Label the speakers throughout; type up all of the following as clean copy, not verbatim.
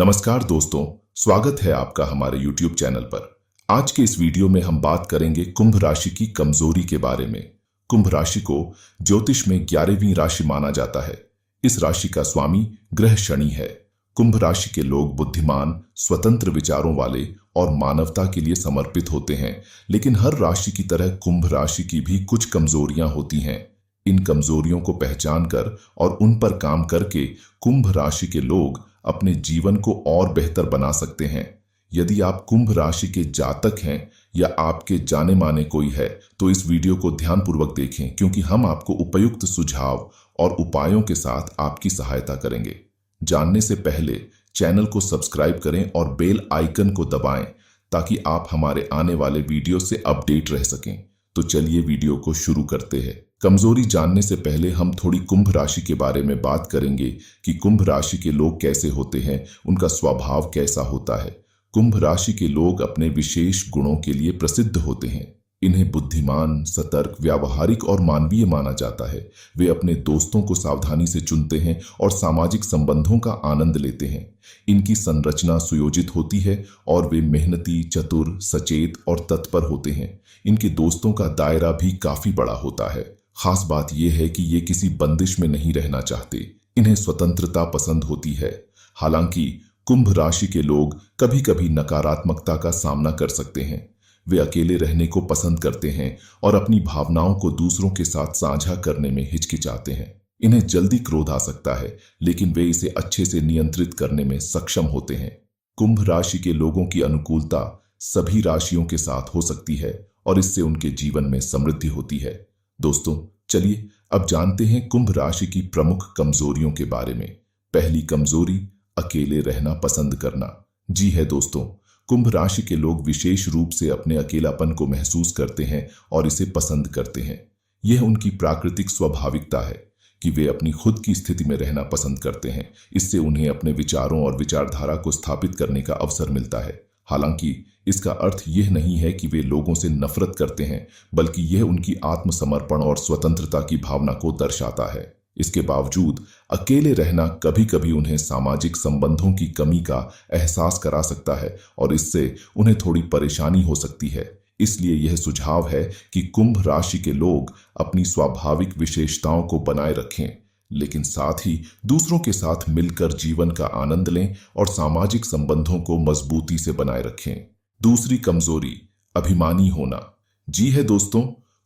Speaker 1: नमस्कार दोस्तों, स्वागत है आपका हमारे YouTube चैनल पर। आज के इस वीडियो में हम बात करेंगे कुंभ राशि की कमजोरी के बारे में। कुंभ राशि को ज्योतिष में 11वीं राशि माना जाता है। इस राशि का स्वामी ग्रह शनि है। कुंभ राशि के लोग बुद्धिमान, स्वतंत्र विचारों वाले और मानवता के लिए समर्पित होते हैं, लेकिन हर राशि की तरह कुंभ राशि की भी कुछ कमजोरियां होती हैं। इन कमजोरियों को पहचान कर और उन पर काम करके कुंभ राशि के लोग अपने जीवन को और बेहतर बना सकते हैं। यदि आप कुंभ राशि के जातक हैं या आपके जाने माने कोई है तो इस वीडियो को ध्यानपूर्वक देखें, क्योंकि हम आपको उपयुक्त सुझाव और उपायों के साथ आपकी सहायता करेंगे। जानने से पहले चैनल को सब्सक्राइब करें और बेल आइकन को दबाएं ताकि आप हमारे आने वाले वीडियो से अपडेट रह सकें। तो चलिए वीडियो को शुरू करते हैं। कमजोरी जानने से पहले हम थोड़ी कुंभ राशि के बारे में बात करेंगे कि कुंभ राशि के लोग कैसे होते हैं, उनका स्वभाव कैसा होता है। कुंभ राशि के लोग अपने विशेष गुणों के लिए प्रसिद्ध होते हैं। इन्हें बुद्धिमान, सतर्क, व्यावहारिक और मानवीय माना जाता है। वे अपने दोस्तों को सावधानी से चुनते हैं और सामाजिक संबंधों का आनंद लेते हैं। इनकी संरचना सुयोजित होती है और वे मेहनती, चतुर, सचेत और तत्पर होते हैं। इनके दोस्तों का दायरा भी काफी बड़ा होता है। खास बात यह है कि ये किसी बंदिश में नहीं रहना चाहते। इन्हें स्वतंत्रता पसंद होती है। हालांकि कुंभ राशि के लोग कभी कभी नकारात्मकता का सामना कर सकते हैं। वे अकेले रहने को पसंद करते हैं और अपनी भावनाओं को दूसरों के साथ साझा करने में हिचकिचाते हैं। इन्हें जल्दी क्रोध आ सकता है, लेकिन वे इसे अच्छे से नियंत्रित करने में सक्षम होते हैं। कुंभ राशि के लोगों की अनुकूलता सभी राशियों के साथ हो सकती है और इससे उनके जीवन में समृद्धि होती है। दोस्तों, चलिए अब जानते हैं कुंभ राशि की प्रमुख कमजोरियों के बारे में। पहली कमजोरी, अकेले रहना पसंद करना। जी है दोस्तों, कुंभ राशि के लोग विशेष रूप से अपने अकेलापन को महसूस करते हैं और इसे पसंद करते हैं। यह उनकी प्राकृतिक स्वाभाविकता है कि वे अपनी खुद की स्थिति में रहना पसंद करते हैं। इससे उन्हें अपने विचारों और विचारधारा को स्थापित करने का अवसर मिलता है। हालांकि इसका अर्थ यह नहीं है कि वे लोगों से नफरत करते हैं, बल्कि यह उनकी आत्मसमर्पण और स्वतंत्रता की भावना को दर्शाता है। इसके बावजूद अकेले रहना कभी कभी उन्हें सामाजिक संबंधों की कमी का एहसास करा सकता है और इससे उन्हें थोड़ी परेशानी हो सकती है। इसलिए यह सुझाव है कि कुंभ राशि के लोग अपनी स्वाभाविक विशेषताओं को बनाए रखें, लेकिन साथ ही दूसरों के साथ मिलकर जीवन का आनंद लें और सामाजिक संबंधों को मजबूती से बनाए रखें। दूसरी कमजोरी, अभिमानी होना। जी है दोस्तों,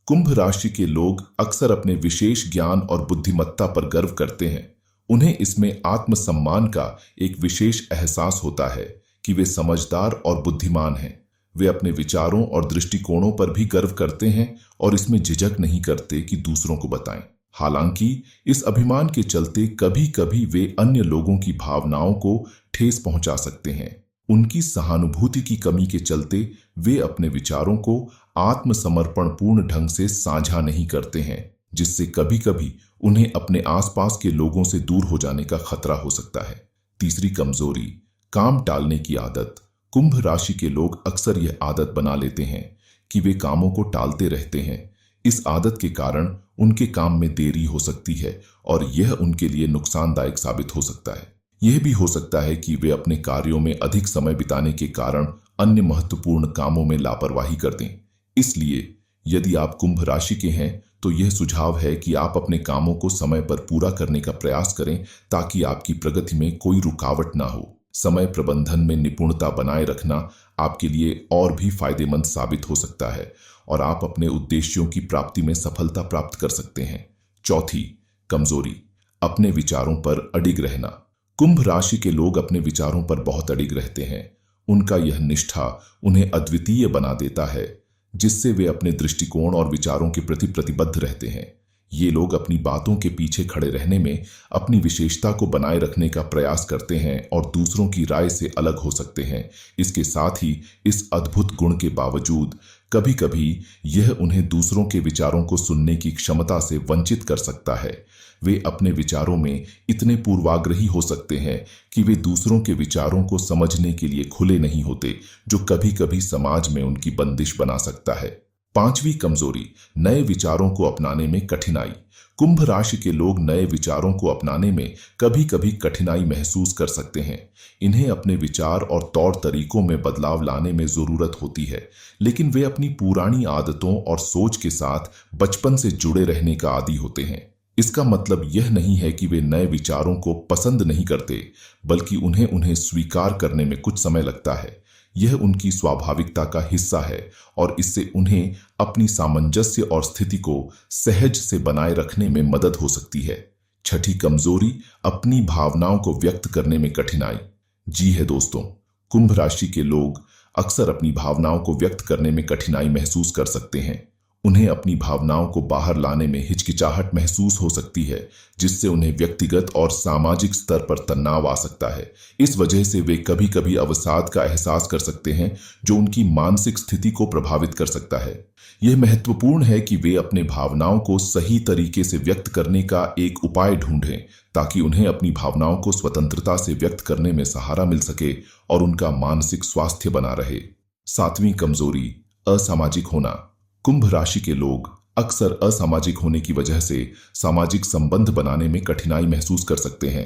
Speaker 1: कुंभ राशि के लोग अक्सर अपने विशेष ज्ञान और बुद्धिमत्ता पर गर्व करते हैं। उन्हें इसमें आत्मसम्मान का एक विशेष एहसास होता है कि वे समझदार और बुद्धिमान हैं। वे अपने विचारों और दृष्टिकोणों पर भी गर्व करते हैं और इसमें झिझक नहीं करते कि दूसरों को बताएं। हालांकि इस अभिमान के चलते कभी कभी वे अन्य लोगों की भावनाओं को ठेस पहुंचा सकते हैं। उनकी सहानुभूति की कमी के चलते वे अपने विचारों को आत्मसमर्पण पूर्ण ढंग से साझा नहीं करते हैं, जिससे कभी कभी उन्हें अपने आसपास के लोगों से दूर हो जाने का खतरा हो सकता है। तीसरी कमजोरी, काम टालने की आदत। कुंभ राशि के लोग अक्सर यह आदत बना लेते हैं कि वे कामों को टालते रहते हैं। इस आदत के कारण उनके काम में देरी हो सकती है और यह उनके लिए नुकसानदायक साबित हो सकता है। यह भी हो सकता है कि वे अपने कार्यों में अधिक समय बिताने के कारण अन्य महत्वपूर्ण कामों में लापरवाही कर दें। इसलिए यदि आप कुंभ राशि के हैं तो यह सुझाव है कि आप अपने कामों को समय पर पूरा करने का प्रयास करें ताकि आपकी प्रगति में कोई रुकावट ना हो। समय प्रबंधन में निपुणता बनाए रखना आपके लिए और भी फायदेमंद साबित हो सकता है और आप अपने उद्देश्यों की प्राप्ति में सफलता प्राप्त कर सकते हैं। चौथी कमजोरी, अपने विचारों पर अडिग रहना। कुंभ राशि के लोग अपने विचारों पर बहुत अडिग रहते हैं। उनका यह निष्ठा उन्हें अद्वितीय बना देता है, जिससे वे अपने दृष्टिकोण और विचारों के प्रति प्रतिबद्ध रहते हैं। ये लोग अपनी बातों के पीछे खड़े रहने में अपनी विशेषता को बनाए रखने का प्रयास करते हैं और दूसरों की राय से अलग हो सकते हैं। इसके साथ ही इस अद्भुत गुण के बावजूद कभी कभी यह उन्हें दूसरों के विचारों को सुनने की क्षमता से वंचित कर सकता है। वे अपने विचारों में इतने पूर्वाग्रही हो सकते हैं कि वे दूसरों के विचारों को समझने के लिए खुले नहीं होते, जो कभी कभी समाज में उनकी बंदिश बना सकता है। पांचवी कमजोरी, नए विचारों को अपनाने में कठिनाई। कुंभ राशि के लोग नए विचारों को अपनाने में कभी कभी कठिनाई महसूस कर सकते हैं। इन्हें अपने विचार और तौर तरीकों में बदलाव लाने में जरूरत होती है, लेकिन वे अपनी पुरानी आदतों और सोच के साथ बचपन से जुड़े रहने का आदी होते हैं। इसका मतलब यह नहीं है कि वे नए विचारों को पसंद नहीं करते, बल्कि उन्हें स्वीकार करने में कुछ समय लगता है। यह उनकी स्वाभाविकता का हिस्सा है और इससे उन्हें अपनी सामंजस्य और स्थिति को सहज से बनाए रखने में मदद हो सकती है। छठी कमजोरी, अपनी भावनाओं को व्यक्त करने में कठिनाई। जी है दोस्तों, कुंभ राशि के लोग अक्सर अपनी भावनाओं को व्यक्त करने में कठिनाई महसूस कर सकते हैं। उन्हें अपनी भावनाओं को बाहर लाने में हिचकिचाहट महसूस हो सकती है, जिससे उन्हें व्यक्तिगत और सामाजिक स्तर पर तनाव आ सकता है। इस वजह से वे कभी कभी अवसाद का एहसास कर सकते हैं, जो उनकी मानसिक स्थिति को प्रभावित कर सकता है। यह महत्वपूर्ण है कि वे अपने भावनाओं को सही तरीके से व्यक्त करने का एक उपाय ढूंढें, ताकि उन्हें अपनी भावनाओं को स्वतंत्रता से व्यक्त करने में सहारा मिल सके और उनका मानसिक स्वास्थ्य बना रहे। सातवीं कमजोरी, असामाजिक होना। कुंभ राशि के लोग अक्सर असामाजिक होने की वजह से सामाजिक संबंध बनाने में कठिनाई महसूस कर सकते हैं।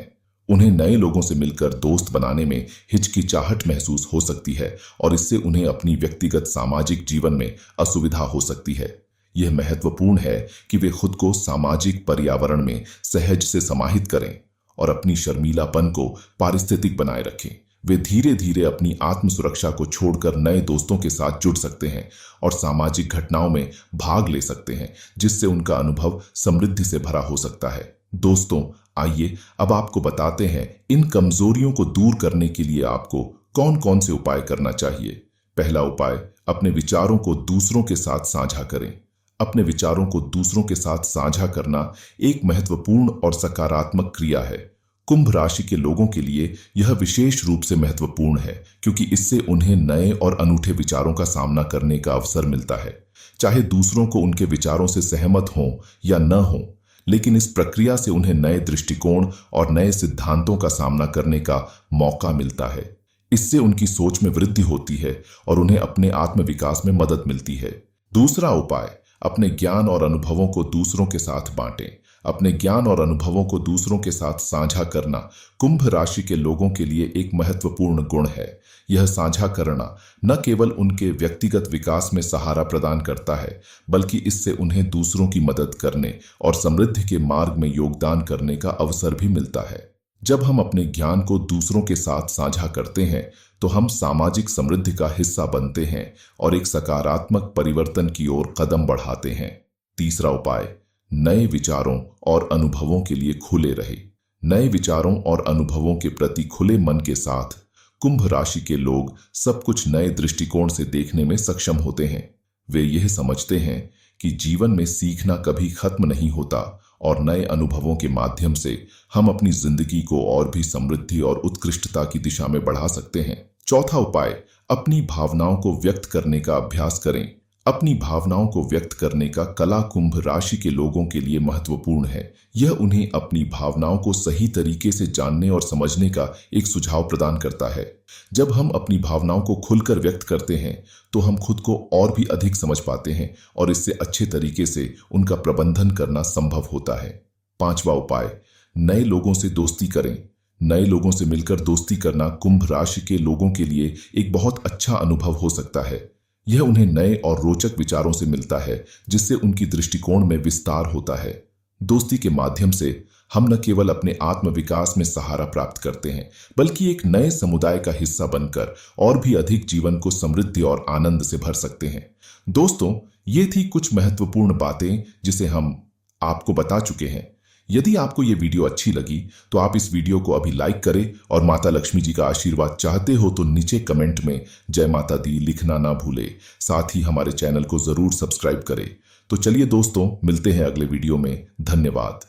Speaker 1: उन्हें नए लोगों से मिलकर दोस्त बनाने में हिचकिचाहट महसूस हो सकती है और इससे उन्हें अपनी व्यक्तिगत सामाजिक जीवन में असुविधा हो सकती है। यह महत्वपूर्ण है कि वे खुद को सामाजिक पर्यावरण में सहज से समाहित करें और अपनी शर्मीलापन को पारिस्थितिक बनाए रखें। वे धीरे धीरे अपनी आत्म सुरक्षा को छोड़कर नए दोस्तों के साथ जुड़ सकते हैं और सामाजिक घटनाओं में भाग ले सकते हैं, जिससे उनका अनुभव समृद्धि से भरा हो सकता है। दोस्तों, आइए अब आपको बताते हैं इन कमजोरियों को दूर करने के लिए आपको कौन कौन से उपाय करना चाहिए। पहला उपाय, अपने विचारों को दूसरों के साथ साझा करें। अपने विचारों को दूसरों के साथ साझा करना एक महत्वपूर्ण और सकारात्मक क्रिया है। कुंभ राशि के लोगों के लिए यह विशेष रूप से महत्वपूर्ण है, क्योंकि इससे उन्हें नए और अनूठे विचारों का सामना करने का अवसर मिलता है। चाहे दूसरों को उनके विचारों से सहमत हों या न हों, लेकिन इस प्रक्रिया से उन्हें नए दृष्टिकोण और नए सिद्धांतों का सामना करने का मौका मिलता है। इससे उनकी सोच में वृद्धि होती है और उन्हें अपने आत्मविकास में मदद मिलती है। दूसरा उपाय, अपने ज्ञान और अनुभवों को दूसरों के साथ बांटें। अपने ज्ञान और अनुभवों को दूसरों के साथ साझा करना कुंभ राशि के लोगों के लिए एक महत्वपूर्ण गुण है। यह साझा करना न केवल उनके व्यक्तिगत विकास में सहारा प्रदान करता है, बल्कि इससे उन्हें दूसरों की मदद करने और समृद्धि के मार्ग में योगदान करने का अवसर भी मिलता है। जब हम अपने ज्ञान को दूसरों के साथ साझा करते हैं, तो हम सामाजिक समृद्धि का हिस्सा बनते हैं और एक सकारात्मक परिवर्तन की ओर कदम बढ़ाते हैं। तीसरा उपाय, नए विचारों और अनुभवों के लिए खुले रहे। नए विचारों और अनुभवों के प्रति खुले मन के साथ कुंभ राशि के लोग सब कुछ नए दृष्टिकोण से देखने में सक्षम होते हैं। वे यह समझते हैं कि जीवन में सीखना कभी खत्म नहीं होता और नए अनुभवों के माध्यम से हम अपनी जिंदगी को और भी समृद्धि और उत्कृष्टता की दिशा में बढ़ा सकते हैं। चौथा उपाय, अपनी भावनाओं को व्यक्त करने का अभ्यास करें। अपनी भावनाओं को व्यक्त करने का कला कुंभ राशि के लोगों के लिए महत्वपूर्ण है। यह उन्हें अपनी भावनाओं को सही तरीके से जानने और समझने का एक सुझाव प्रदान करता है। जब हम अपनी भावनाओं को खुलकर व्यक्त करते हैं, तो हम खुद को और भी अधिक समझ पाते हैं और इससे अच्छे तरीके से उनका प्रबंधन करना संभव होता है। पांचवा उपाय, नए लोगों से दोस्ती करें। नए लोगों से मिलकर दोस्ती करना कुंभ राशि के लोगों के लिए एक बहुत अच्छा अनुभव हो सकता है। यह उन्हें नए और रोचक विचारों से मिलता है, जिससे उनकी दृष्टिकोण में विस्तार होता है। दोस्ती के माध्यम से हम न केवल अपने आत्मविकास में सहारा प्राप्त करते हैं, बल्कि एक नए समुदाय का हिस्सा बनकर और भी अधिक जीवन को समृद्धि और आनंद से भर सकते हैं। दोस्तों, ये थी कुछ महत्वपूर्ण बातें जिसे हम आपको बता चुके हैं। यदि आपको ये वीडियो अच्छी लगी तो आप इस वीडियो को अभी लाइक करें और माता लक्ष्मी जी का आशीर्वाद चाहते हो तो नीचे कमेंट में जय माता दी लिखना ना भूले। साथ ही हमारे चैनल को जरूर सब्सक्राइब करें। तो चलिए दोस्तों, मिलते हैं अगले वीडियो में। धन्यवाद।